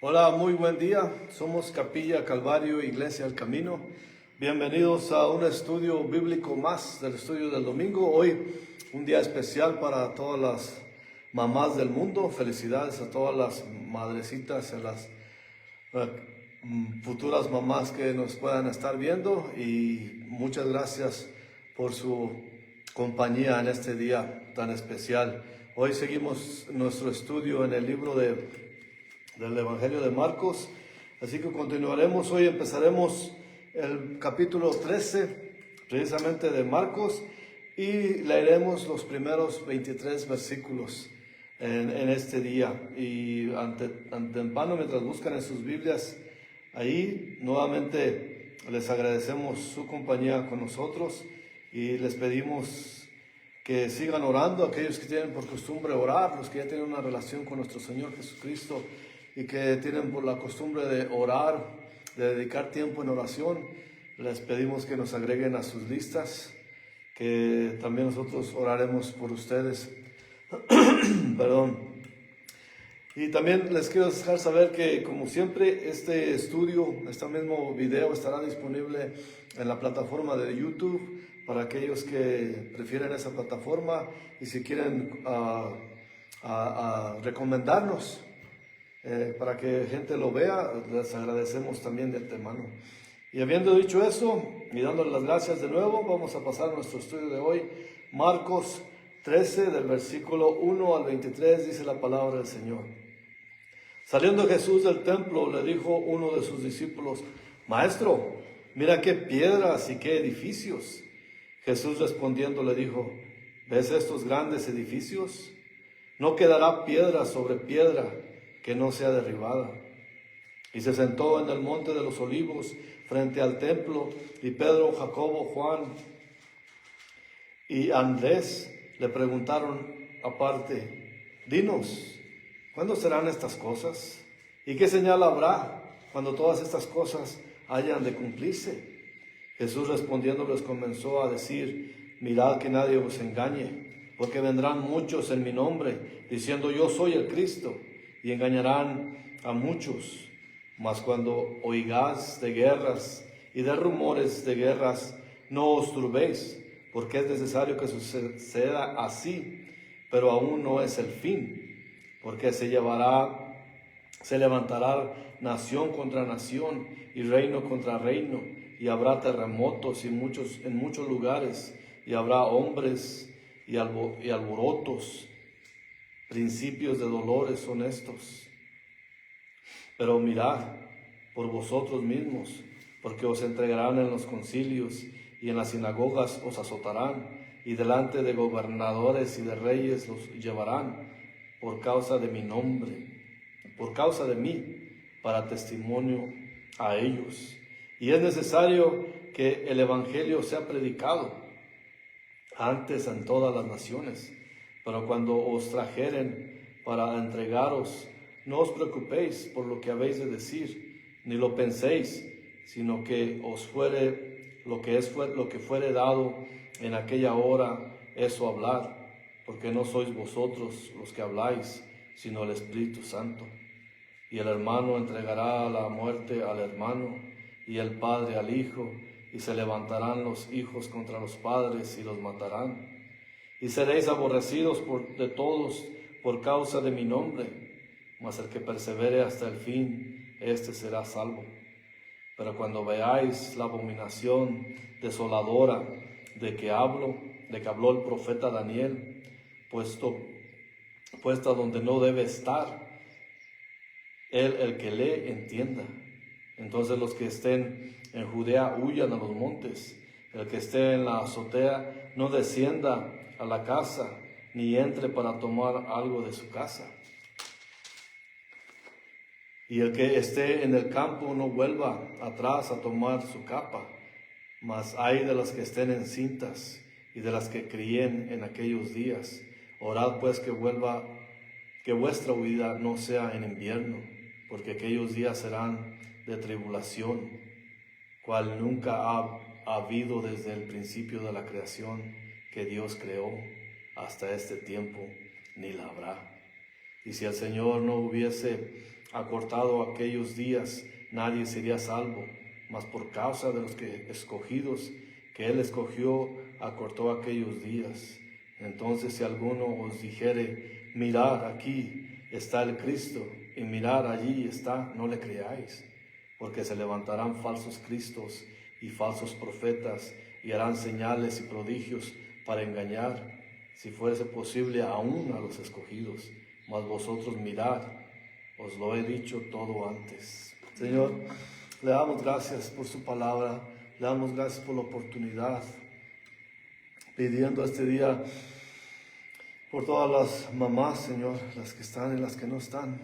Hola, muy buen día. Somos Capilla Calvario, Iglesia del Camino. Bienvenidos a un estudio bíblico más del estudio del domingo. Hoy un día especial para todas las mamás del mundo. Felicidades a todas las madrecitas, a las futuras mamás que nos puedan estar viendo, y muchas gracias por su compañía en este día tan especial. Hoy seguimos nuestro estudio en el libro del Evangelio de Marcos, así que continuaremos. Hoy empezaremos el capítulo 13 precisamente de Marcos y leeremos los primeros 23 versículos en este día. Y antemano, mientras buscan en sus Biblias, ahí nuevamente les agradecemos su compañía con nosotros y les pedimos que sigan orando, aquellos que tienen por costumbre orar, los que ya tienen una relación con nuestro Señor Jesucristo y que tienen por la costumbre de orar, de dedicar tiempo en oración. Les pedimos que nos agreguen a sus listas, que también nosotros oraremos por ustedes. Perdón. Y también les quiero dejar saber que, como siempre, este estudio, este mismo video estará disponible en la plataforma de YouTube para aquellos que prefieren esa plataforma, y si quieren recomendarnos para que gente lo vea, les agradecemos también de antemano. Y habiendo dicho eso y dándole las gracias de nuevo, vamos a pasar a nuestro estudio de hoy. Marcos 13, del versículo 1 al 23, dice la palabra del Señor. Saliendo Jesús del templo, le dijo uno de sus discípulos: Maestro, mira qué piedras y qué edificios. Jesús respondiendo le dijo: ¿Ves estos grandes edificios? No quedará piedra sobre piedra que no sea derribada. Y se sentó en el monte de los olivos frente al templo, y Pedro, Jacobo, Juan y Andrés le preguntaron aparte: Dinos, ¿cuándo serán estas cosas? ¿Y qué señal habrá cuando todas estas cosas hayan de cumplirse? Jesús respondiendo les comenzó a decir: Mirad que nadie os engañe, porque vendrán muchos en mi nombre, diciendo: Yo soy el Cristo, y engañarán a muchos. Mas cuando oigáis de guerras y de rumores de guerras, no os turbéis, porque es necesario que suceda así, pero aún no es el fin, porque se levantará nación contra nación y reino contra reino, y habrá terremotos en muchos lugares, y habrá hombres y alborotos. Principios de dolores son estos. Pero mirad por vosotros mismos, porque os entregarán en los concilios, y en las sinagogas os azotarán, y delante de gobernadores y de reyes los llevarán por causa de mi nombre, por causa de mí, para testimonio a ellos. Y es necesario que el evangelio sea predicado antes en todas las naciones. Pero cuando os trajeren para entregaros, no os preocupéis por lo que habéis de decir, ni lo penséis, sino que os fuere lo que fuere dado en aquella hora, eso hablar, porque no sois vosotros los que habláis, sino el Espíritu Santo. Y el hermano entregará a la muerte al hermano, y el padre al hijo, y se levantarán los hijos contra los padres y los matarán. Y seréis aborrecidos de todos por causa de mi nombre, mas el que persevere hasta el fin, éste será salvo. Pero cuando veáis la abominación desoladora de que habló el profeta Daniel, puesta donde no debe estar, el que lee entienda. Entonces los que estén en Judea huyan a los montes. El que esté en la azotea no descienda a la casa, ni entre para tomar algo de su casa. Y el que esté en el campo no vuelva atrás a tomar su capa. Mas hay de las que estén encintas y de las que críen en aquellos días. Orad pues que vuestra huida no sea en invierno, porque aquellos días serán de tribulación, cual nunca ha habido desde el principio de la creación que Dios creó hasta este tiempo, ni la habrá. Y si el Señor no hubiese acortado aquellos días, nadie sería salvo, mas por causa de los escogidos que él escogió, acortó aquellos días. Entonces, si alguno os dijere, mirad, aquí está el Cristo, y mirad, allí está, no le creáis, porque se levantarán falsos cristos y falsos profetas, y harán señales y prodigios para engañar, si fuese posible, aún a los escogidos. Mas vosotros mirad, os lo he dicho todo antes. Señor, le damos gracias por su palabra, le damos gracias por la oportunidad, pidiendo este día por todas las mamás, Señor, las que están y las que no están.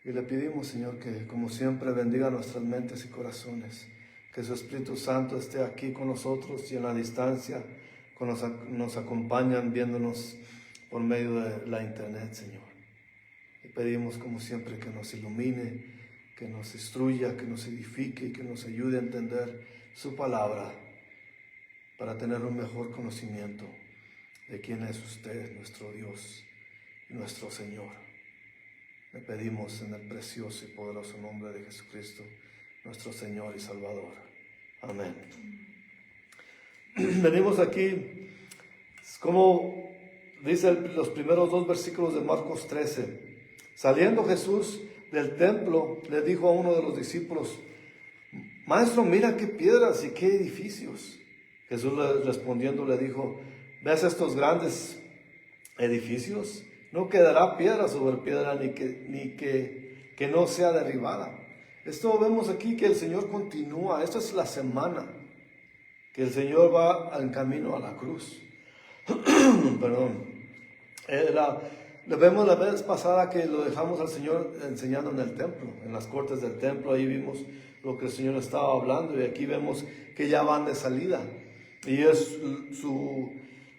Y le pedimos, Señor, que como siempre bendiga nuestras mentes y corazones, que su Espíritu Santo esté aquí con nosotros y en la distancia, nos acompañan viéndonos por medio de la internet, Señor. Y pedimos como siempre que nos ilumine, que nos instruya, que nos edifique y que nos ayude a entender su palabra para tener un mejor conocimiento de quién es usted, nuestro Dios y nuestro Señor. Le pedimos en el precioso y poderoso nombre de Jesucristo, nuestro Señor y Salvador. Amén. Venimos aquí, como dice los primeros 2 versículos de Marcos 13. Saliendo Jesús del templo, le dijo a uno de los discípulos, Maestro, mira qué piedras y qué edificios. Jesús respondiendo le dijo, ¿ves estos grandes edificios? No quedará piedra sobre piedra ni que no sea derribada. Esto vemos aquí que el Señor continúa. Esta es la semana que el Señor va en camino a la cruz. Perdón. Lo vemos la vez pasada que lo dejamos al Señor enseñando en el templo, en las cortes del templo. Ahí vimos lo que el Señor estaba hablando y aquí vemos que ya van de salida. Y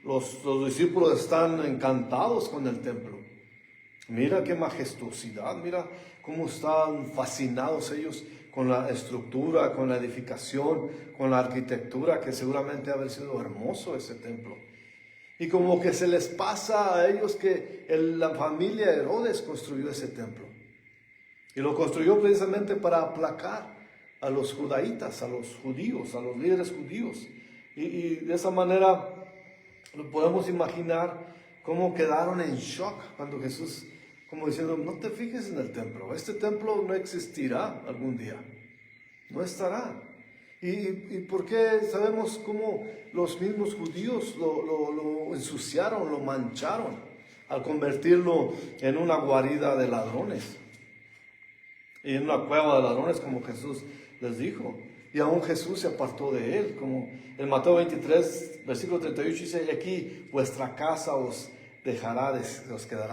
los discípulos están encantados con el templo. Mira qué majestuosidad, mira cómo están fascinados ellos con la estructura, con la edificación, con la arquitectura, que seguramente ha haber sido hermoso ese templo. Y como que se les pasa a ellos que la familia Herodes construyó ese templo. Y lo construyó precisamente para aplacar a los judaítas, a los judíos, a los líderes judíos. Y de esa manera lo podemos imaginar cómo quedaron en shock cuando Jesús, como diciendo, no te fijes en el templo. Este templo no existirá algún día. No estará. ¿Y por qué? Sabemos cómo los mismos judíos lo ensuciaron, lo mancharon al convertirlo en una guarida de ladrones y en una cueva de ladrones, como Jesús les dijo. Y aún Jesús se apartó de él, como en Mateo 23, versículo 38 dice, aquí vuestra casa os quedará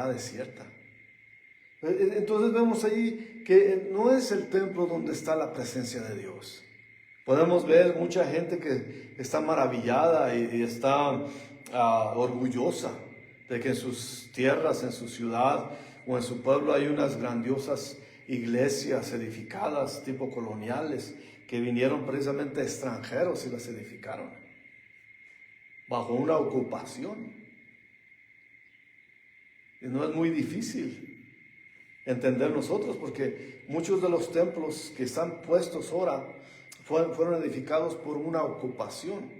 desierta. Entonces vemos ahí que no es el templo donde está la presencia de Dios. Podemos ver mucha gente que está maravillada y está orgullosa de que en sus tierras, en su ciudad o en su pueblo hay unas grandiosas iglesias edificadas tipo coloniales que vinieron precisamente extranjeros y las edificaron bajo una ocupación. Y no es muy difícil entender nosotros, porque muchos de los templos que están puestos ahora fueron edificados por una ocupación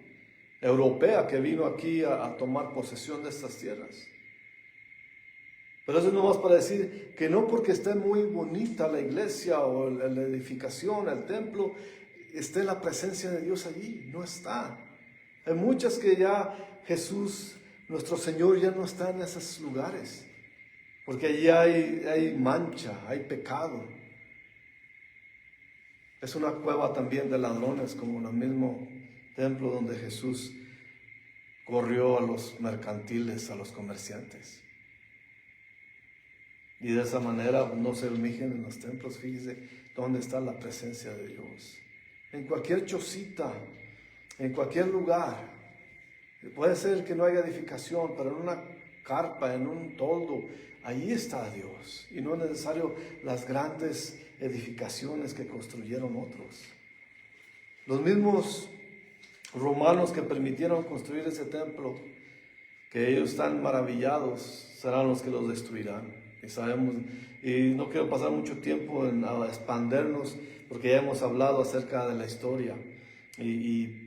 europea que vino aquí a tomar posesión de estas tierras. Pero eso no más para decir que no porque esté muy bonita la iglesia o la edificación, el templo, esté la presencia de Dios allí. No está. Hay muchas que ya Jesús, nuestro Señor, ya no está en esos lugares. Porque allí hay mancha, hay pecado. Es una cueva también de ladrones, como el mismo templo donde Jesús corrió a los mercantiles, a los comerciantes. Y de esa manera no se mijen en los templos. Fíjese dónde está la presencia de Dios. En cualquier chocita, en cualquier lugar. Puede ser que no haya edificación, pero en una carpa, en un toldo, ahí está Dios. Y no es necesario las grandes edificaciones que construyeron otros. Los mismos romanos que permitieron construir ese templo, que ellos están maravillados, serán los que los destruirán. Y sabemos, y no quiero pasar mucho tiempo en a expandernos, porque ya hemos hablado acerca de la historia. Y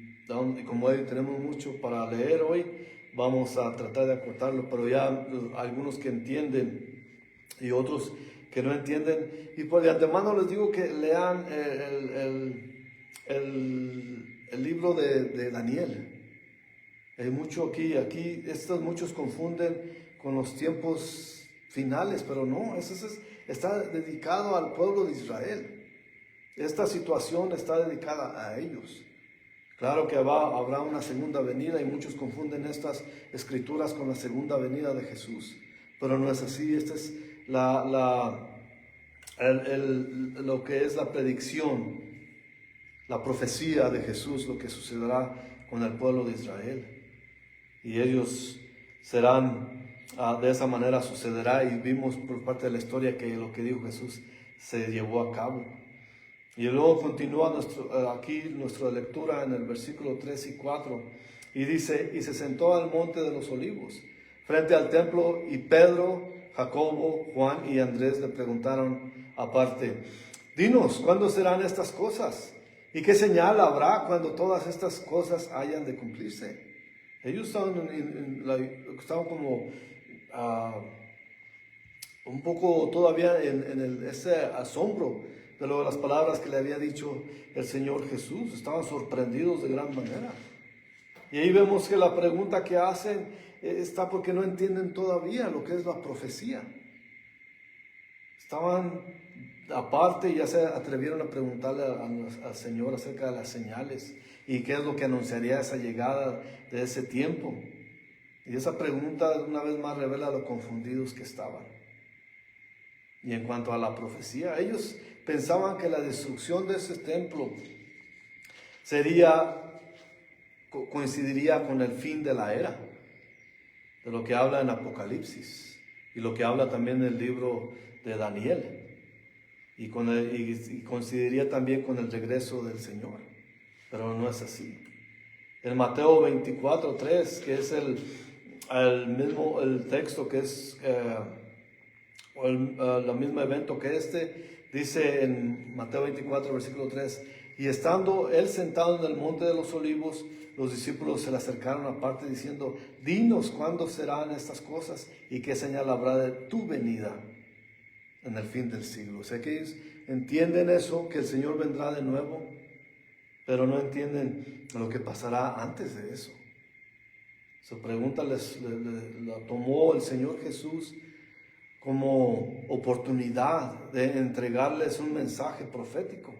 como hoy tenemos mucho para leer hoy, vamos a tratar de acortarlo, pero ya algunos que entienden y otros que no entienden. Y por de antemano les digo que lean el libro de Daniel. Hay mucho aquí, muchos confunden con los tiempos finales, pero no, está dedicado al pueblo de Israel. Esta situación está dedicada a ellos. Claro que habrá una segunda venida y muchos confunden estas escrituras con la segunda venida de Jesús, pero no es así. Esta es lo que es la predicción, la profecía de Jesús, lo que sucederá con el pueblo de Israel. Y ellos serán, de esa manera sucederá, y vimos por parte de la historia que lo que dijo Jesús se llevó a cabo. Y luego continúa aquí nuestra lectura en el versículo 3 y 4, y dice, y se sentó al monte de los olivos, frente al templo, y Pedro, Jacobo, Juan y Andrés le preguntaron aparte, dinos, ¿cuándo serán estas cosas? ¿Y qué señal habrá cuando todas estas cosas hayan de cumplirse? Ellos estaban como un poco todavía en ese asombro de las palabras que le había dicho el Señor Jesús. Estaban sorprendidos de gran manera. Y ahí vemos que la pregunta que hacen está porque no entienden todavía lo que es la profecía. Estaban aparte y ya se atrevieron a preguntarle al Señor acerca de las señales y qué es lo que anunciaría esa llegada de ese tiempo. Y esa pregunta una vez más revela lo confundidos que estaban. Y en cuanto a la profecía, ellos pensaban que la destrucción de ese templo coincidiría con el fin de la era, de lo que habla en Apocalipsis y lo que habla también en el libro de Daniel, y coincidiría también con el regreso del Señor, pero no es así. En Mateo 24:3, que es el texto que es el mismo evento que dice en Mateo 24, versículo 3, y estando él sentado en el monte de los olivos, los discípulos se le acercaron aparte diciendo, dinos cuándo serán estas cosas y qué señal habrá de tu venida en el fin del siglo. O sea que ellos entienden eso, que el Señor vendrá de nuevo, pero no entienden lo que pasará antes de eso. Su pregunta la tomó el Señor Jesús como oportunidad de entregarles un mensaje profético,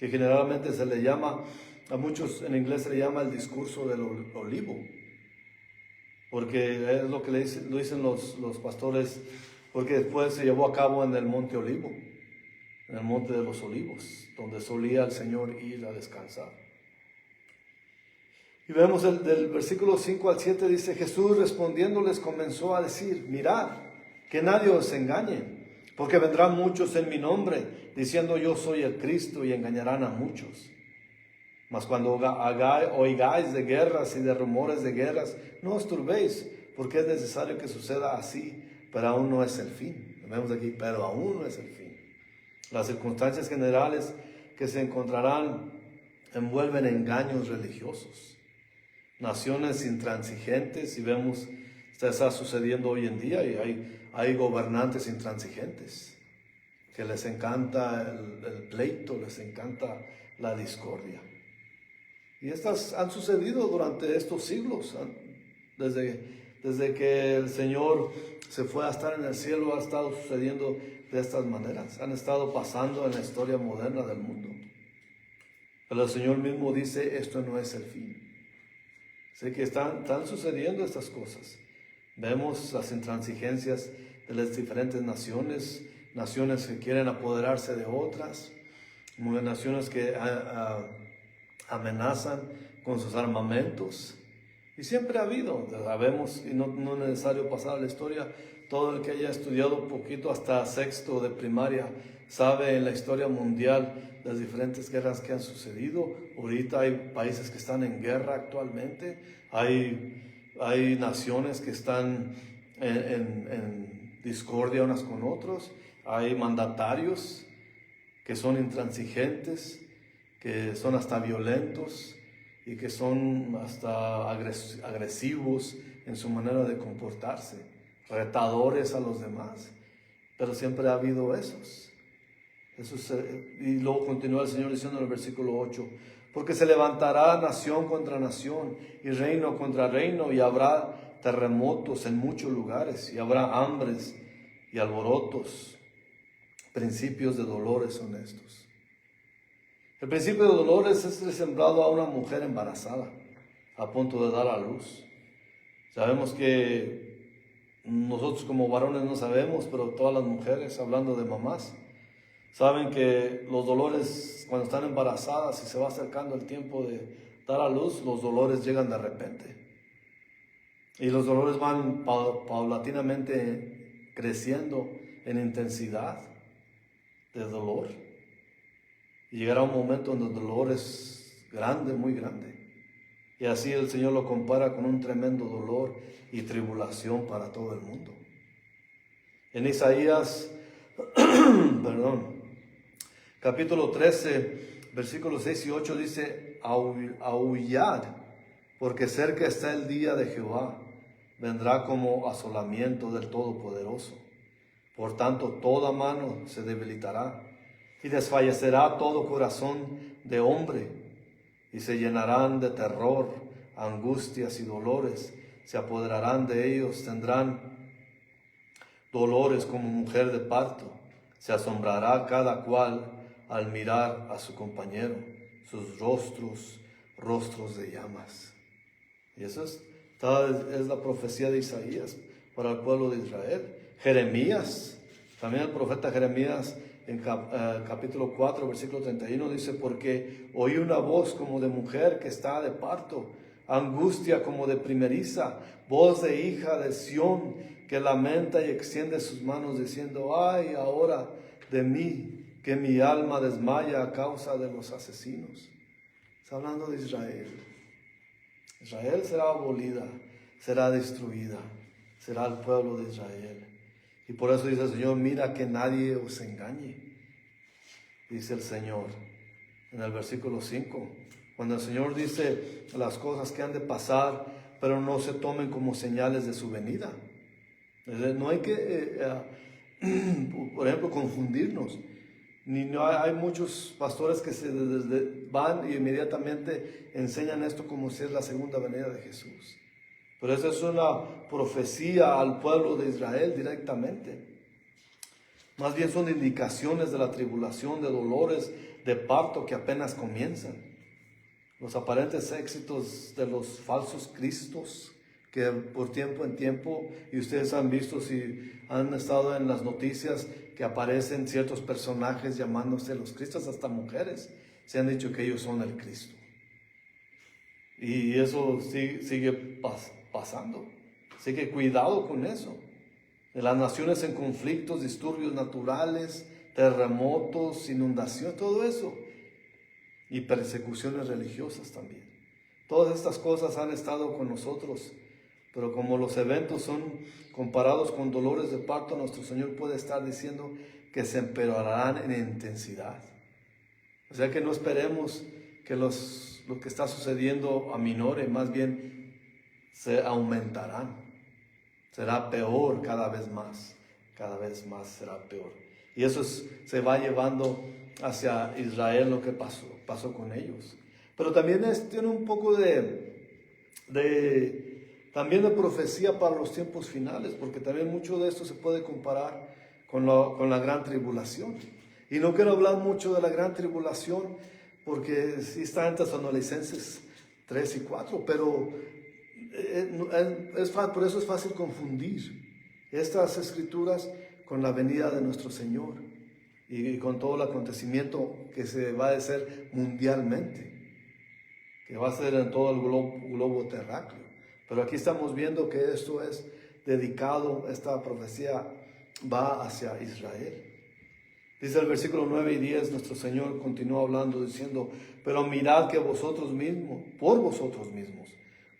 que generalmente se le llama, a muchos en inglés se le llama el discurso del olivo, porque es lo que lo dicen los pastores, porque después se llevó a cabo en el monte Olivo, en el monte de los olivos, donde solía el Señor ir a descansar. Y vemos del versículo 5 al 7, dice, Jesús respondiéndoles comenzó a decir, mirad, que nadie os engañe, porque vendrán muchos en mi nombre, diciendo yo soy el Cristo, y engañarán a muchos. Mas cuando oigáis de guerras y de rumores de guerras, no os turbéis, porque es necesario que suceda así, pero aún no es el fin. Lo vemos aquí, pero aún no es el fin. Las circunstancias generales que se encontrarán envuelven engaños religiosos, naciones intransigentes, y vemos esto está sucediendo hoy en día, y hay gobernantes intransigentes que les encanta el pleito, les encanta la discordia. Y estas han sucedido durante estos siglos, desde que el Señor se fue a estar en el cielo, ha estado sucediendo de estas maneras, han estado pasando en la historia moderna del mundo. Pero el Señor mismo dice, esto no es el fin. Sé que están sucediendo estas cosas. Vemos las intransigencias de las diferentes naciones que quieren apoderarse de otras, naciones que amenazan con sus armamentos. Y siempre ha habido, sabemos, y no es necesario pasar a la historia, todo el que haya estudiado un poquito hasta sexto de primaria sabe en la historia mundial las diferentes guerras que han sucedido. Ahorita hay países que están en guerra actualmente, hay naciones que están discordia unas con otros, hay mandatarios que son intransigentes, que son hasta violentos y que son hasta agresivos en su manera de comportarse, retadores a los demás, pero siempre ha habido esos. Y luego continúa el Señor diciendo en el versículo 8, porque se levantará nación contra nación y reino contra reino, y habrá terremotos en muchos lugares, y habrá hambres y alborotos, principios de dolores son estos. El principio de dolores es sembrado a una mujer embarazada, a punto de dar a luz. Sabemos que nosotros como varones no sabemos, pero todas las mujeres, hablando de mamás, saben que los dolores cuando están embarazadas y se va acercando el tiempo de dar a luz, los dolores llegan de repente. Y los dolores van paulatinamente creciendo en intensidad de dolor. Y llegará un momento donde el dolor es grande, muy grande. Y así el Señor lo compara con un tremendo dolor y tribulación para todo el mundo. En Isaías, capítulo 13, versículos 6 y 8 dice, aullad, porque cerca está el día de Jehová, vendrá como asolamiento del Todopoderoso. Por tanto, toda mano se debilitará y desfallecerá todo corazón de hombre, y se llenarán de terror, angustias y dolores, se apoderarán de ellos, tendrán dolores como mujer de parto, se asombrará cada cual al mirar a su compañero, sus rostros de llamas. Y eso es la profecía de Isaías para el pueblo de Israel. Jeremías, también el profeta Jeremías en capítulo 4, versículo 31 dice, porque oí una voz como de mujer que está de parto, angustia como de primeriza, voz de hija de Sión que lamenta y extiende sus manos diciendo, ay, ahora de mí, que mi alma desmaya a causa de los asesinos. Está hablando de Israel. Israel será abolida, será destruida, será el pueblo de Israel. Y por eso dice el Señor, mira que nadie os engañe, dice el Señor en el versículo 5. Cuando el Señor dice las cosas que han de pasar, pero no se tomen como señales de su venida. No hay que, por ejemplo, confundirnos. Hay muchos pastores que van y inmediatamente enseñan esto como si es la segunda venida de Jesús. Pero esa es una profecía al pueblo de Israel directamente. Más bien son indicaciones de la tribulación, de dolores, de parto que apenas comienzan. Los aparentes éxitos de los falsos cristos que por tiempo en tiempo, y ustedes han visto si han estado en las noticias que aparecen ciertos personajes llamándose los cristos, hasta mujeres se han dicho que ellos son el Cristo. Y eso sigue pasando. Así que cuidado con eso. De las naciones en conflictos, disturbios naturales, terremotos, inundaciones, todo eso. Y persecuciones religiosas también. Todas estas cosas han estado con nosotros. Pero como los eventos son comparados con dolores de parto, nuestro Señor puede estar diciendo que se empeorarán en intensidad. O sea que no esperemos que lo que está sucediendo aminore, más bien se aumentarán. Será peor cada vez más será peor. Y eso se va llevando hacia Israel lo que pasó con ellos. Pero también tiene un poco también de profecía para los tiempos finales, porque también mucho de esto se puede comparar con la gran tribulación. Y no quiero hablar mucho de la gran tribulación, porque sí está en Tesalonicenses 3 y 4, pero por eso es fácil confundir estas escrituras con la venida de nuestro Señor y con todo el acontecimiento que se va a hacer mundialmente, que va a ser en todo el globo terráqueo. Pero aquí estamos viendo que esto es dedicado, esta profecía va hacia Israel. Dice el versículo 9 y 10, nuestro Señor continúa hablando diciendo, pero mirad que por vosotros mismos,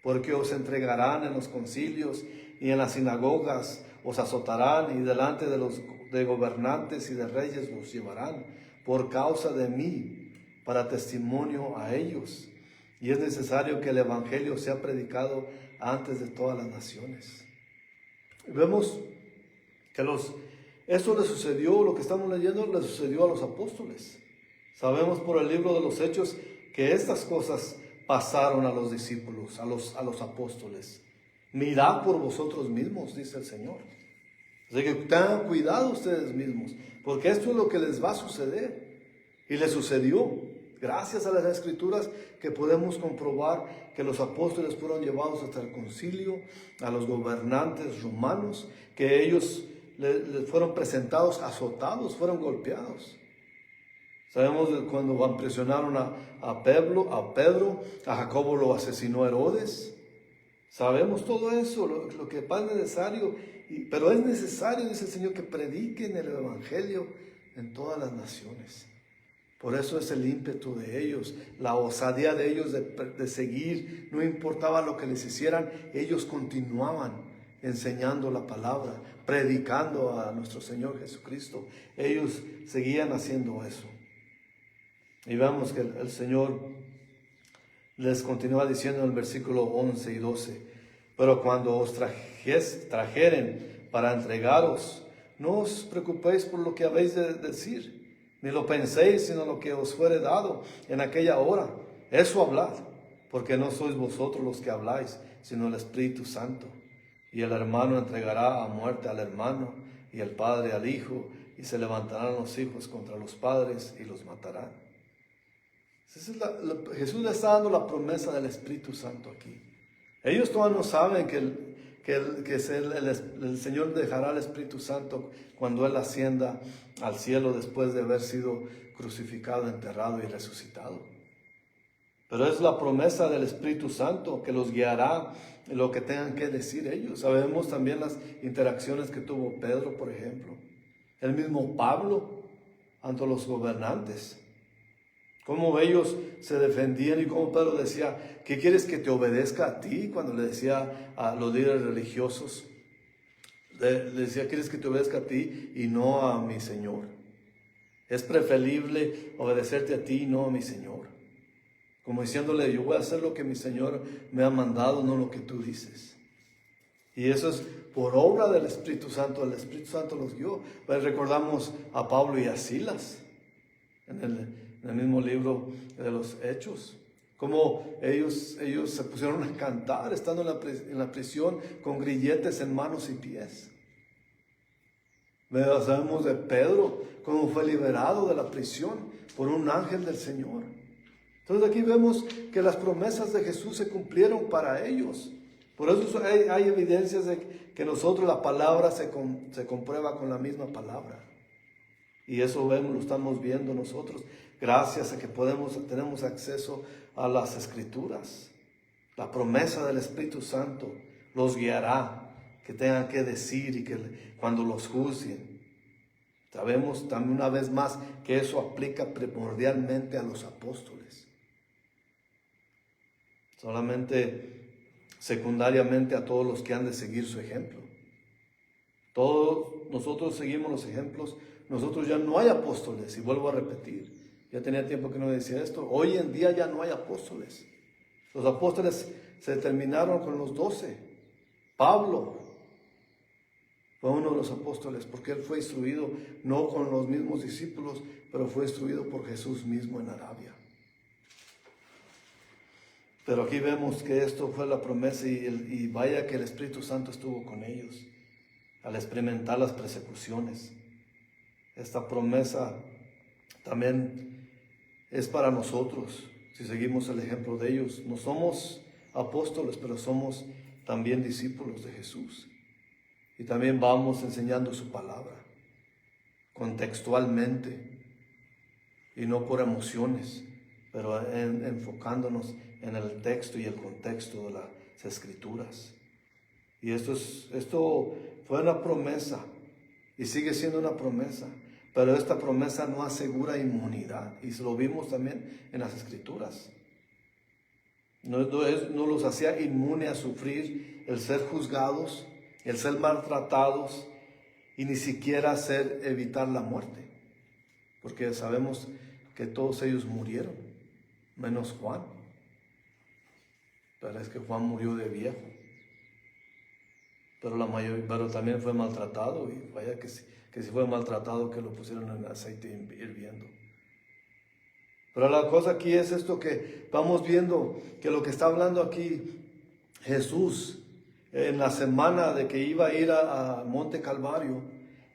porque os entregarán en los concilios y en las sinagogas, os azotarán, y delante de gobernantes y de reyes os llevarán, por causa de mí, para testimonio a ellos. Y es necesario que el evangelio sea predicado antes de todas las naciones. Vemos que esto le sucedió, lo que estamos leyendo, le sucedió a los apóstoles. Sabemos por el libro de los Hechos que estas cosas pasaron a los discípulos, a los apóstoles. Mirad por vosotros mismos, dice el Señor. Así que tengan cuidado ustedes mismos, porque esto es lo que les va a suceder. Y les sucedió. Gracias a las Escrituras que podemos comprobar que los apóstoles fueron llevados hasta el concilio, a los gobernantes romanos, que ellos les fueron presentados azotados, fueron golpeados. Sabemos cuando presionaron a Pedro, a Jacobo lo asesinó Herodes. Sabemos todo eso, lo que es necesario, pero es necesario, dice el Señor, que prediquen el evangelio en todas las naciones. Por eso es el ímpetu de ellos, la osadía de ellos de seguir, no importaba lo que les hicieran, ellos continuaban enseñando la palabra, predicando a nuestro Señor Jesucristo. Ellos seguían haciendo eso. Y vemos que el Señor les continúa diciendo en el versículo 11 y 12, pero cuando os trajeren para entregaros, no os preocupéis por lo que habéis de decir, ni lo penséis, sino lo que os fuere dado en aquella hora. Eso hablad, porque no sois vosotros los que habláis, sino el Espíritu Santo. Y el hermano entregará a muerte al hermano, y el padre al hijo, y se levantarán los hijos contra los padres y los matarán. Jesús le está dando la promesa del Espíritu Santo aquí. Ellos todavía no saben que el Señor dejará el Espíritu Santo cuando Él ascienda al cielo después de haber sido crucificado, enterrado y resucitado. Pero es la promesa del Espíritu Santo que los guiará en lo que tengan que decir ellos. Sabemos también las interacciones que tuvo Pedro, por ejemplo. El mismo Pablo ante los gobernantes. Cómo ellos se defendían y cómo Pedro decía, ¿qué quieres que te obedezca a ti? Cuando le decía a los líderes religiosos, le decía, ¿quieres que te obedezca a ti y no a mi Señor? Es preferible obedecerte a ti y no a mi Señor. Como diciéndole, yo voy a hacer lo que mi Señor me ha mandado, no lo que tú dices. Y eso es por obra del Espíritu Santo. El Espíritu Santo los guió. Pues recordamos a Pablo y a Silas en el mismo libro de los Hechos. Como ellos se pusieron a cantar estando en la prisión con grilletes en manos y pies. Sabemos de Pedro, cómo fue liberado de la prisión por un ángel del Señor. Entonces aquí vemos que las promesas de Jesús se cumplieron para ellos. Por eso hay evidencias de que nosotros la palabra se comprueba con la misma palabra. Y eso lo estamos viendo nosotros, gracias a que tenemos acceso a las Escrituras. La promesa del Espíritu Santo los guiará, que tengan que decir y que cuando los juzguen. Sabemos también una vez más que eso aplica primordialmente a los apóstoles. Solamente secundariamente a todos los que han de seguir su ejemplo. Todos nosotros seguimos los ejemplos. Nosotros ya no hay apóstoles, y vuelvo a repetir, ya tenía tiempo que no decía esto, hoy en día ya no hay apóstoles. Los apóstoles se terminaron con los 12. Pablo fue uno de los apóstoles porque él fue instruido no con los mismos discípulos, pero fue instruido por Jesús mismo en Arabia. Pero aquí vemos que esto fue la promesa y vaya que el Espíritu Santo estuvo con ellos al experimentar las persecuciones. Esta promesa también es para nosotros, si seguimos el ejemplo de ellos. No somos apóstoles, pero somos también discípulos de Jesús. Y también vamos enseñando su palabra, contextualmente, y no por emociones, pero enfocándonos en el texto y el contexto de las Escrituras. Y esto fue una promesa, y sigue siendo una promesa. Pero esta promesa no asegura inmunidad. Y lo vimos también en las Escrituras. No los hacía inmune a sufrir el ser juzgados el ser maltratados y ni siquiera evitar la muerte, porque sabemos que todos ellos murieron, menos Juan. Pero es que Juan murió de viejo, pero también fue maltratado, y vaya que si fue maltratado, que lo pusieron en aceite hirviendo. Pero la cosa aquí es esto, que vamos viendo que lo que está hablando aquí Jesús en la semana de que iba a ir a Monte Calvario,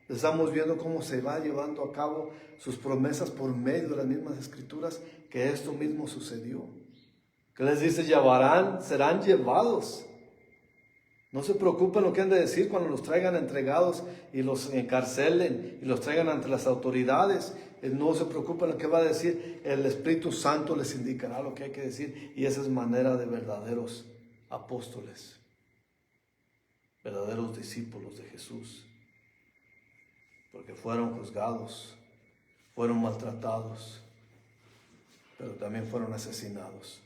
estamos viendo cómo se va llevando a cabo sus promesas por medio de las mismas escrituras, que esto mismo sucedió. Que les dice, serán llevados. No se preocupen lo que han de decir cuando los traigan entregados y los encarcelen y los traigan ante las autoridades. No se preocupen lo que va a decir. El Espíritu Santo les indicará lo que hay que decir, y esa es manera de verdaderos apóstoles, verdaderos discípulos de Jesús, porque fueron juzgados, fueron maltratados, pero también fueron asesinados.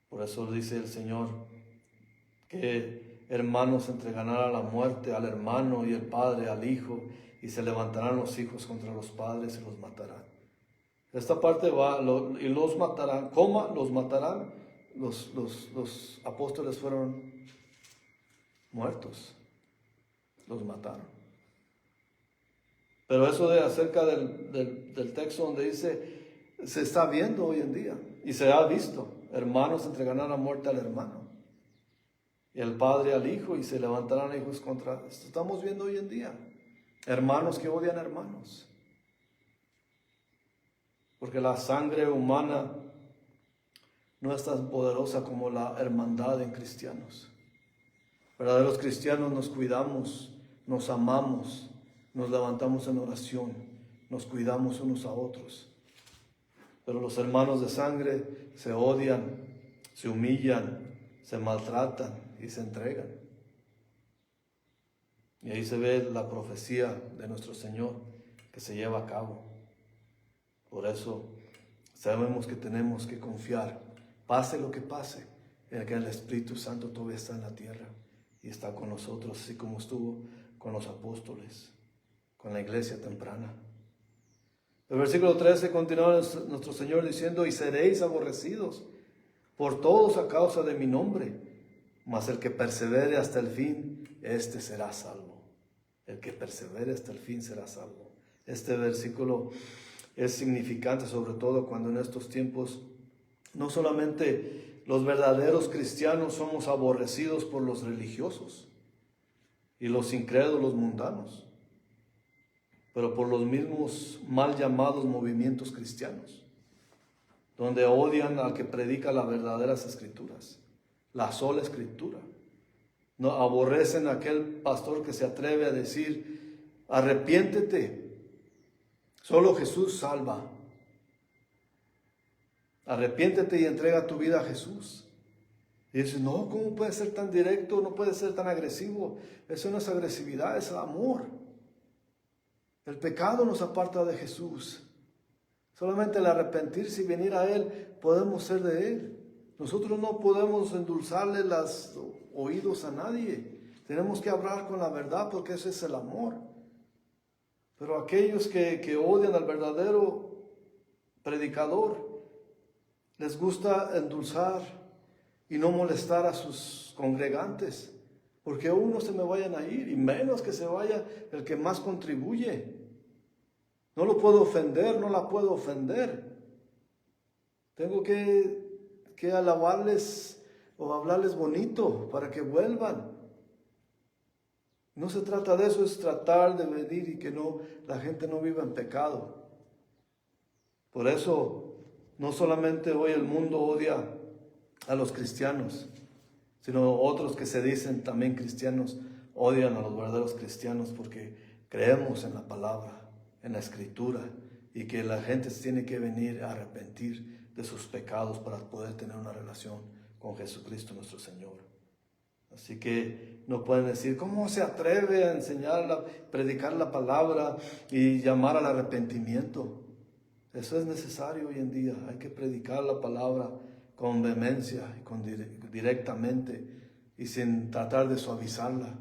Por eso dice el Señor que hermanos entregarán a la muerte al hermano, y el padre al hijo, y se levantarán los hijos contra los padres y los matarán. Esta parte y los matarán. ¿Cómo los matarán? Los apóstoles fueron muertos, los mataron. Pero eso de acerca del texto donde dice, se está viendo hoy en día, y se ha visto, hermanos entregarán a muerte al hermano, y el padre al hijo, y se levantarán hijos contra. Esto estamos viendo hoy en día, hermanos que odian hermanos, porque la sangre humana no es tan poderosa como la hermandad en cristianos. Verdaderos cristianos nos cuidamos, nos amamos, nos levantamos en oración, nos cuidamos unos a otros. Pero los hermanos de sangre se odian, se humillan, se maltratan y se entregan. Y ahí se ve la profecía de nuestro Señor que se lleva a cabo. Por eso sabemos que tenemos que confiar, pase lo que pase, en que el Espíritu Santo todavía está en la tierra y está con nosotros, así como estuvo con los apóstoles, con la iglesia temprana. El versículo 13 continúa nuestro Señor diciendo, y seréis aborrecidos por todos a causa de mi nombre, mas el que persevere hasta el fin, este será salvo. El que persevere hasta el fin será salvo. Este versículo es significante, sobre todo cuando en estos tiempos no solamente los verdaderos cristianos somos aborrecidos por los religiosos y los incrédulos mundanos, pero por los mismos mal llamados movimientos cristianos, donde odian al que predica las verdaderas escrituras, la sola escritura. No aborrecen a aquel pastor que se atreve a decir, arrepiéntete, solo Jesús salva. Arrepiéntete y entrega tu vida a Jesús. Y dice, no, ¿cómo puede ser tan directo? No puede ser tan agresivo. Eso no es agresividad, es amor. El pecado nos aparta de Jesús. Solamente el arrepentirse y venir a Él, podemos ser de Él. Nosotros no podemos endulzarle los oídos a nadie. Tenemos que hablar con la verdad, porque ese es el amor. Pero aquellos que odian al verdadero predicador, les gusta endulzar y no molestar a sus congregantes, porque unos se me vayan a ir, y menos que se vaya el que más contribuye. No lo puedo ofender, no la puedo ofender. Tengo que alabarles o hablarles bonito para que vuelvan. No se trata de eso, es tratar de venir y que la gente no viva en pecado. Por eso, no solamente hoy el mundo odia a los cristianos, sino otros que se dicen también cristianos odian a los verdaderos cristianos, porque creemos en la palabra, en la escritura, y que la gente tiene que venir a arrepentir de sus pecados para poder tener una relación con Jesucristo nuestro Señor. Así que no pueden decir, ¿cómo se atreve a enseñar, predicar la palabra y llamar al arrepentimiento? Eso es necesario hoy en día. Hay que predicar la palabra con vehemencia y directamente, y sin tratar de suavizarla.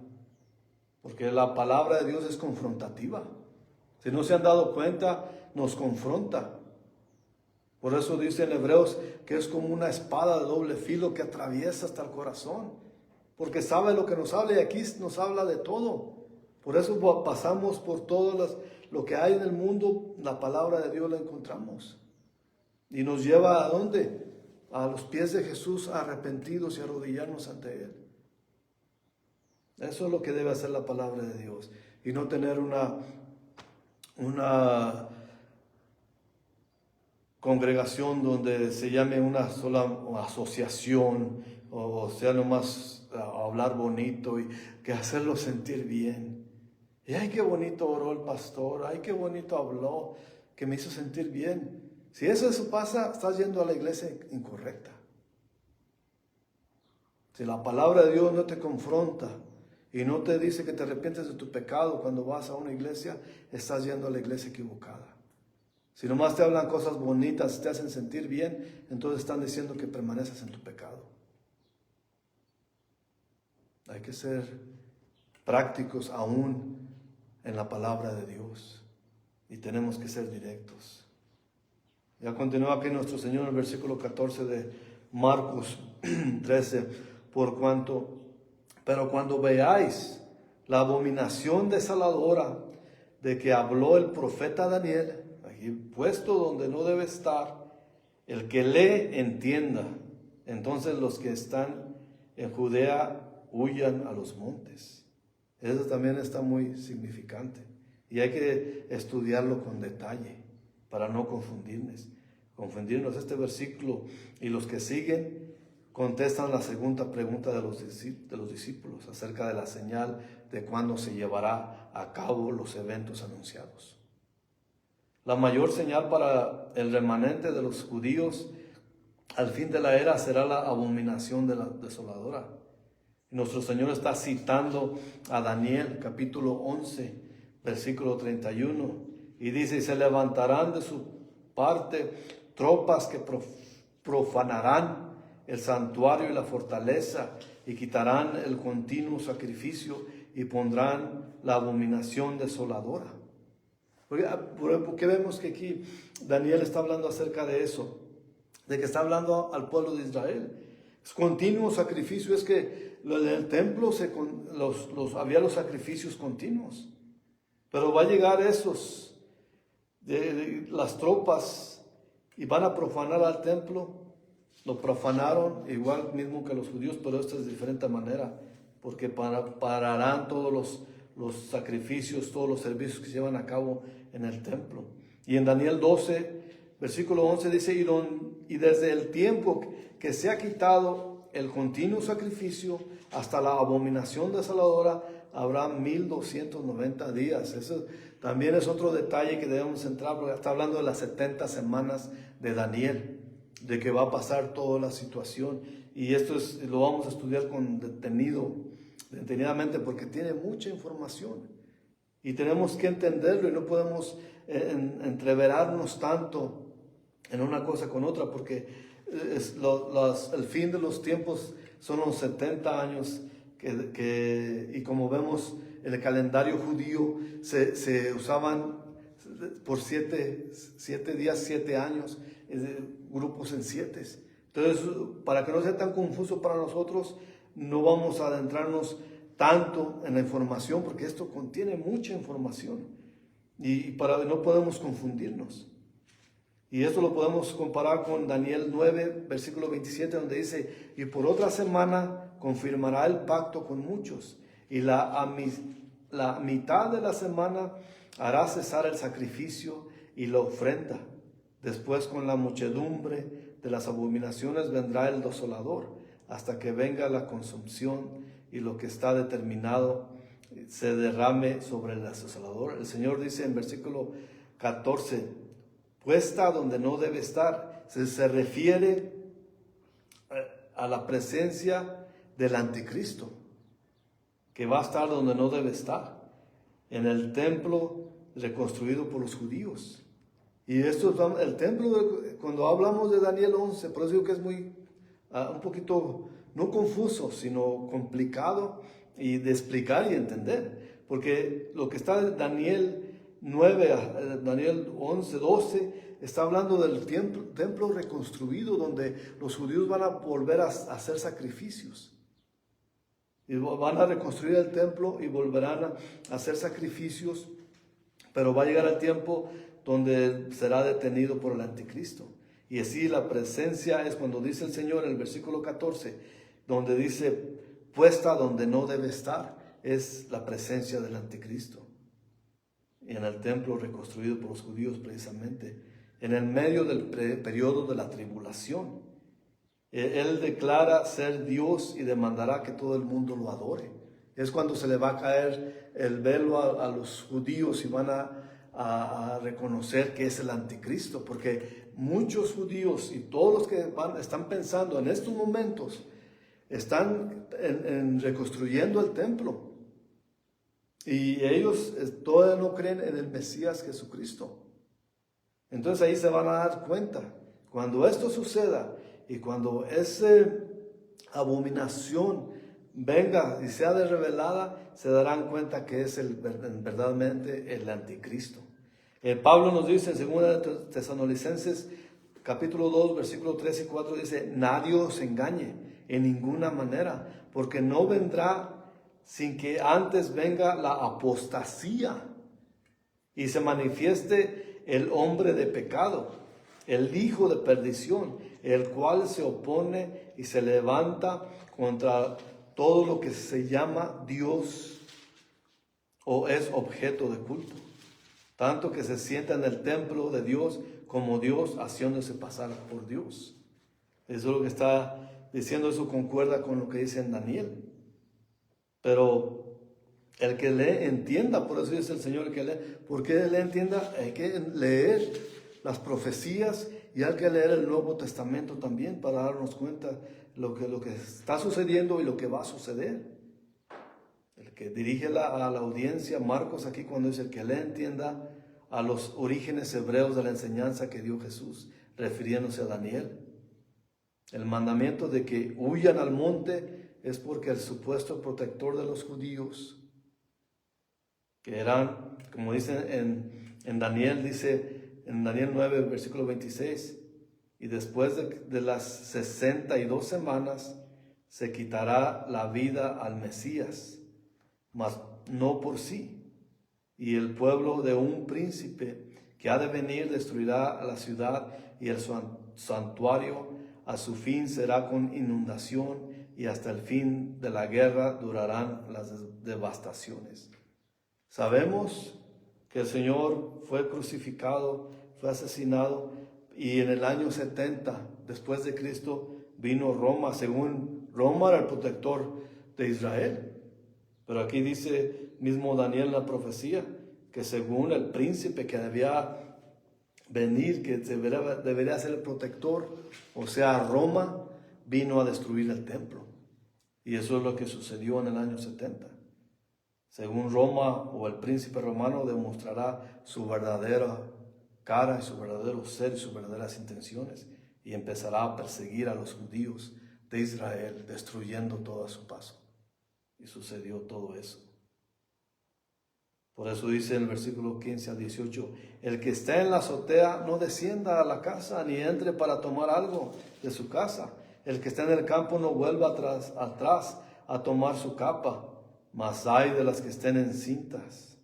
Porque la palabra de Dios es confrontativa. Si no se han dado cuenta, nos confronta. Por eso dice en Hebreos que es como una espada de doble filo que atraviesa hasta el corazón. Porque sabe lo que nos habla y aquí nos habla de todo. Por eso pasamos por todo lo que hay en el mundo, la palabra de Dios la encontramos. Y nos lleva ¿a dónde? A los pies de Jesús, arrepentidos y arrodillarnos ante Él. Eso es lo que debe hacer la palabra de Dios. Y no tener una congregación donde se llame una sola asociación, o sea, nomás hablar bonito y que hacerlo sentir bien. Y ay, qué bonito oró el pastor, ay, qué bonito habló, que me hizo sentir bien. Si eso pasa, estás yendo a la iglesia incorrecta. Si la palabra de Dios no te confronta y no te dice que te arrepientes de tu pecado cuando vas a una iglesia, estás yendo a la iglesia equivocada. Si nomás te hablan cosas bonitas, te hacen sentir bien, entonces están diciendo que permaneces en tu pecado. Hay que ser prácticos aún en la palabra de Dios. Y tenemos que ser directos. Ya continúa aquí nuestro Señor en el versículo 14 de Marcos 13. Pero cuando veáis la abominación desoladora de que habló el profeta Daniel, aquí puesto donde no debe estar, el que lee entienda. Entonces los que están en Judea huyan a los montes. Eso también está muy significante. Y hay que estudiarlo con detalle para no confundirnos. Este versículo y los que siguen contestan la segunda pregunta de los discípulos acerca de la señal de cuándo se llevará a cabo los eventos anunciados. La mayor señal para el remanente de los judíos al fin de la era será la abominación de la desoladora. Nuestro Señor está citando a Daniel, capítulo 11, versículo 31, y dice: y se levantarán de su parte tropas que profanarán el santuario y la fortaleza, y quitarán el continuo sacrificio, y pondrán la abominación desoladora. Porque vemos que aquí Daniel está hablando acerca de eso, de que está hablando al pueblo de Israel. Es continuo sacrificio, es que en el templo había los sacrificios continuos. Pero va a llegar esos, las tropas, y van a profanar al templo. Lo profanaron igual mismo que los judíos, pero esto es de diferente manera, porque pararán todos los sacrificios, todos los servicios que se llevan a cabo en el templo. Y en Daniel 12, versículo 11 dice: y desde el tiempo que se ha quitado el continuo sacrificio hasta la abominación desoladora habrá 1290 días. Eso también es otro detalle que debemos centrar, porque está hablando de las 70 semanas de Daniel, de que va a pasar toda la situación. Y esto lo vamos a estudiar detenidamente, porque tiene mucha información y tenemos que entenderlo, y no podemos entreverarnos tanto en una cosa con otra, porque el fin de los tiempos son los 70 años y como vemos en el calendario judío se usaban por 7 días, 7 años, grupos en 7. Entonces, para que no sea tan confuso para nosotros, no vamos a adentrarnos tanto en la información, porque esto contiene mucha información y no podemos confundirnos. Y esto lo podemos comparar con Daniel 9, versículo 27, donde dice: y por otra semana confirmará el pacto con muchos, y la mitad de la semana hará cesar el sacrificio y la ofrenda. Después, con la muchedumbre de las abominaciones vendrá el desolador, hasta que venga la consumación y lo que está determinado se derrame sobre el desolador. El Señor dice en versículo 14: puesta donde no debe estar. Se refiere a la presencia del anticristo, que va a estar donde no debe estar, en el templo reconstruido por los judíos. Y esto, el templo, cuando hablamos de Daniel 11, por eso digo que es un poquito no confuso, sino complicado y de explicar y entender. Porque lo que está en Daniel 9, Daniel 11, 12, está hablando del templo reconstruido donde los judíos van a volver a hacer sacrificios. Y van a reconstruir el templo y volverán a hacer sacrificios, pero va a llegar el tiempo donde será detenido por el anticristo. Y así la presencia es cuando dice el Señor en el versículo 14, donde dice, puesta donde no debe estar, es la presencia del anticristo. Y en el templo reconstruido por los judíos precisamente, en el medio del periodo de la tribulación. Él declara ser Dios y demandará que todo el mundo lo adore. Es cuando se le va a caer el velo a los judíos y van a reconocer que es el anticristo, porque muchos judíos y todos los que están pensando en estos momentos están reconstruyendo el templo y ellos todavía no creen en el Mesías Jesucristo. Entonces ahí se van a dar cuenta, cuando esto suceda y cuando esa abominación venga y sea revelada, se darán cuenta que es verdaderamente el anticristo. Pablo nos dice en 2 Tesalonicenses capítulo 2 versículo 3 y 4, dice, nadie os engañe en ninguna manera, porque no vendrá sin que antes venga la apostasía y se manifieste el hombre de pecado, el hijo de perdición, el cual se opone y se levanta contra todo lo que se llama Dios o es objeto de culto, tanto que se sienta en el templo de Dios como Dios, haciéndose pasar por Dios. Eso es lo que está diciendo, eso concuerda con lo que dice en Daniel. Pero el que lee entienda, por eso dice el Señor, el que lee, porque le entienda, hay que leer las profecías y hay que leer el Nuevo Testamento también para darnos cuenta lo que está sucediendo y lo que va a suceder. El que dirige a la audiencia, Marcos aquí cuando dice el que le entienda a los orígenes hebreos de la enseñanza que dio Jesús, refiriéndose a Daniel. El mandamiento de que huyan al monte es porque el supuesto protector de los judíos, que eran, como dice en Daniel, dice en Daniel 9, versículo 26, y después de las 62 semanas se quitará la vida al Mesías, mas no por sí. Y el pueblo de un príncipe que ha de venir destruirá la ciudad y el santuario. A su fin será con inundación y hasta el fin de la guerra durarán las devastaciones. Sabemos que el Señor fue crucificado, fue asesinado y en el año 70 después de Cristo vino Roma. Según Roma era el protector de Israel. Pero aquí dice mismo Daniel en la profecía que según el príncipe que debía venir, que debería ser el protector, o sea, Roma, vino a destruir el templo. Y eso es lo que sucedió en el año 70. Según Roma o el príncipe romano demostrará su verdadera cara y su verdadero ser y sus verdaderas intenciones y empezará a perseguir a los judíos de Israel, destruyendo todo a su paso. Y sucedió todo eso. Por eso dice en el versículo 15 al 18, el que esté en la azotea no descienda a la casa ni entre para tomar algo de su casa. El que esté en el campo no vuelva atrás a tomar su capa. Mas hay de las que estén encintas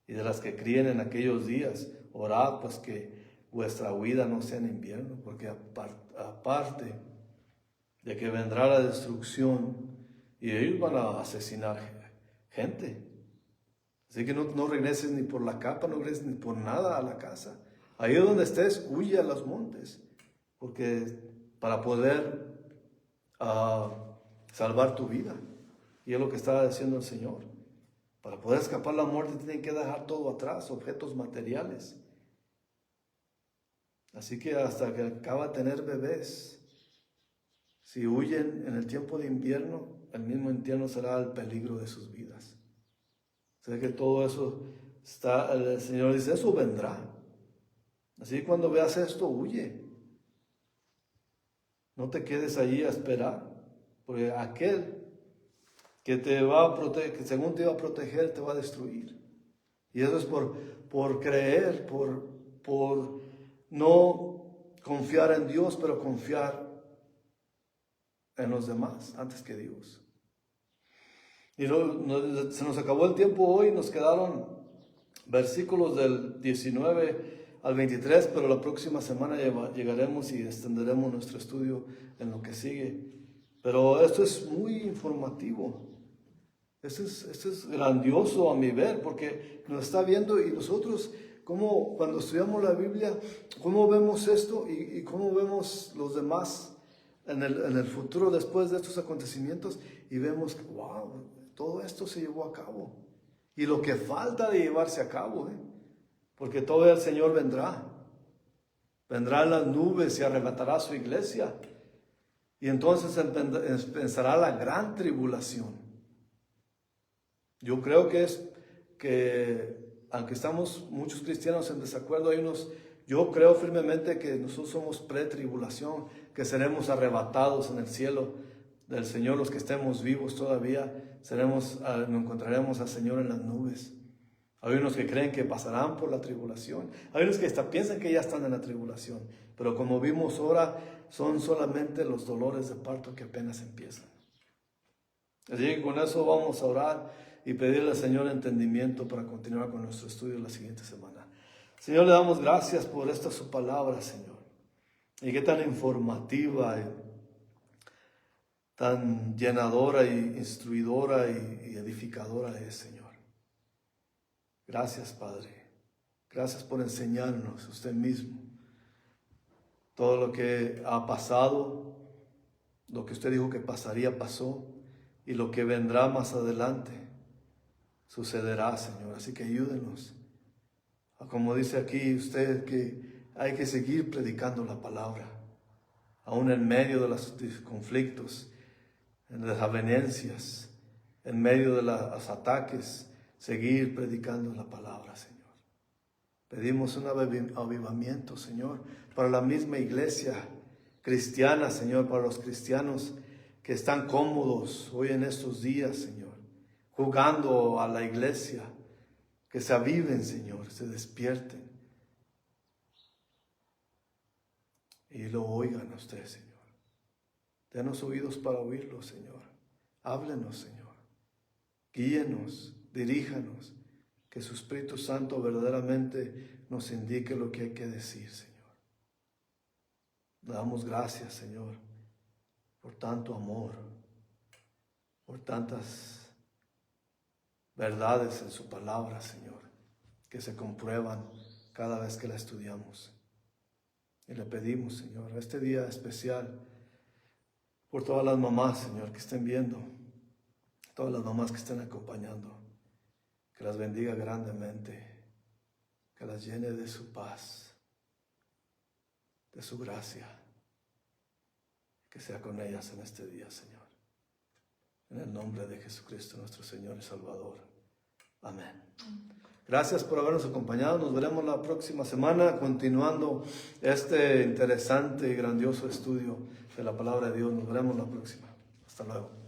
y de las que críen en aquellos días. Orad pues que vuestra huida no sea en invierno, porque aparte de que vendrá la destrucción y ellos van a asesinar gente. Así que no regreses ni por la capa, no regreses ni por nada a la casa. Ahí donde estés, huye a los montes, porque para poder salvar tu vida. Y es lo que estaba diciendo el Señor. Para poder escapar la muerte tienen que dejar todo atrás, objetos materiales. Así que hasta que acaba de tener bebés, si huyen en el tiempo de invierno, el mismo invierno será el peligro de sus vidas. Sé que todo eso está, el Señor dice, eso vendrá. Así que cuando veas esto, huye. No te quedes allí a esperar, porque aquel que te va a proteger, que según te va a proteger, te va a destruir. Y eso es por creer, por no confiar en Dios, pero confiar en los demás antes que Dios. Y se nos acabó el tiempo hoy, nos quedaron versículos del 19 al 23, pero la próxima semana llegaremos y extenderemos nuestro estudio en lo que sigue. Pero esto es muy informativo. Esto es grandioso a mi ver, porque nos está viendo y nosotros, como cuando estudiamos la Biblia, cómo vemos esto y cómo vemos los demás en el futuro después de estos acontecimientos, y vemos que, wow, todo esto se llevó a cabo. Y lo que falta de llevarse a cabo, porque todavía el Señor vendrá. Vendrá en las nubes y arrebatará a su iglesia. Y entonces empezará la gran tribulación. Yo creo que aunque estamos muchos cristianos en desacuerdo, yo creo firmemente que nosotros somos pre-tribulación, que seremos arrebatados en el cielo del Señor, los que estemos vivos todavía, nos encontraremos al Señor en las nubes. Hay unos que creen que pasarán por la tribulación, hay unos que hasta piensan que ya están en la tribulación, pero como vimos ahora, son solamente los dolores de parto que apenas empiezan. Así que con eso vamos a orar y pedirle al Señor entendimiento para continuar con nuestro estudio la siguiente semana. Señor, le damos gracias por esta su palabra, Señor. Y qué tan informativa, tan llenadora y instruidora y edificadora es, Señor. Gracias, Padre. Gracias por enseñarnos usted mismo todo lo que ha pasado, lo que usted dijo que pasaría, pasó, y lo que vendrá más adelante sucederá, Señor. Así que ayúdenos. Como dice aquí usted, que hay que seguir predicando la palabra, aún en medio de los conflictos, en las avenencias, en medio de los ataques, seguir predicando la palabra, Señor. Pedimos un avivamiento, Señor, para la misma iglesia cristiana, Señor, para los cristianos que están cómodos hoy en estos días, Señor, jugando a la iglesia, que se aviven, Señor, se despierten y lo oigan a usted, Señor. Denos oídos para oírlo, Señor. Háblenos, Señor. Guíenos, diríjanos, que su Espíritu Santo verdaderamente nos indique lo que hay que decir, Señor. Le damos gracias, Señor, por tanto amor, por tantas verdades en su palabra, Señor, que se comprueban cada vez que la estudiamos. Y le pedimos, Señor, este día especial, por todas las mamás, Señor, que estén viendo, todas las mamás que estén acompañando, que las bendiga grandemente, que las llene de su paz, de su gracia, que sea con ellas en este día, Señor. En el nombre de Jesucristo, nuestro Señor y Salvador. Amén. Gracias por habernos acompañado. Nos veremos la próxima semana continuando este interesante y grandioso estudio de la palabra de Dios. Nos veremos la próxima. Hasta luego.